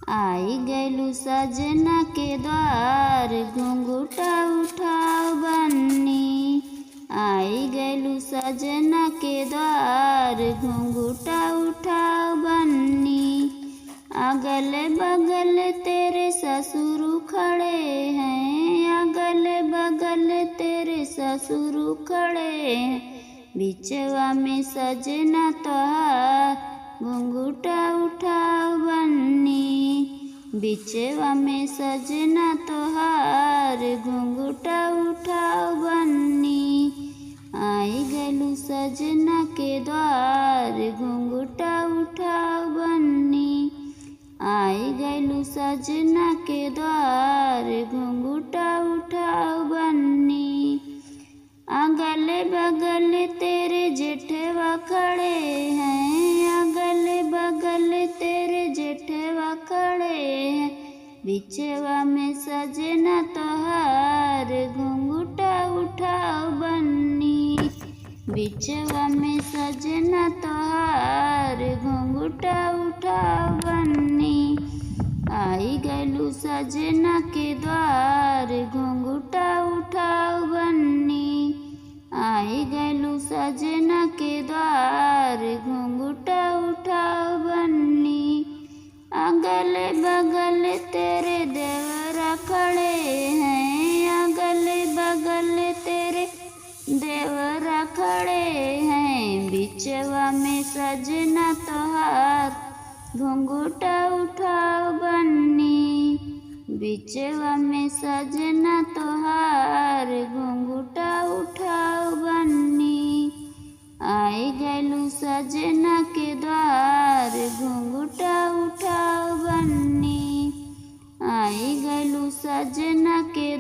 आई गैलू सजना के द्वार घुंघुटा उठाओ बन्नी। आई गैलू सजना के द्वार घुंघुटा उठाओ बन्नी। अगल बगल तेरे ससुर खड़े हैं, अगल बगल तेरे ससुर खड़े हैं। बिचवा में सजना तोहार घुंघुटा उठाओ बन्नी। बिचवा में सजना तोहार घुंघुटा उठाओ बन्नी। आई गैलू सजना के द्वार घुंघुटा उठाओ बन्नी। आई गैलू सजना के द्वार घुंघुटा उठाओ बन्नी। अगल बगल तेरे जेठवा खड़े हैं, अगल बगल तेरे जेठवा खड़े हैं। बिचवा में सजना तोहार घुंघुटा उठाओ बन्नी। बिचवा में सजना तोहार घुंघुटा उठाओ बन्नी। आई गैलू सजना के द्वार घुंघुटा उठाओ बन्नी। आई गैलू सजना के द्वार घुंघुटा उठाओ बन्नी। अगल बगल तेरे देवरा खड़े हैं, अगल बगल तेरे देवरा खड़े हैं। बिचवा में सजना तोहार घुंघुटा उठाओ बन्नी। बिचवा में सजना तोहार घुंघुटा उठाओ बन्नी। आई गैलू सजना के द्वार घुंघुटा उठाओ बन्नी। आई गैलू सजना के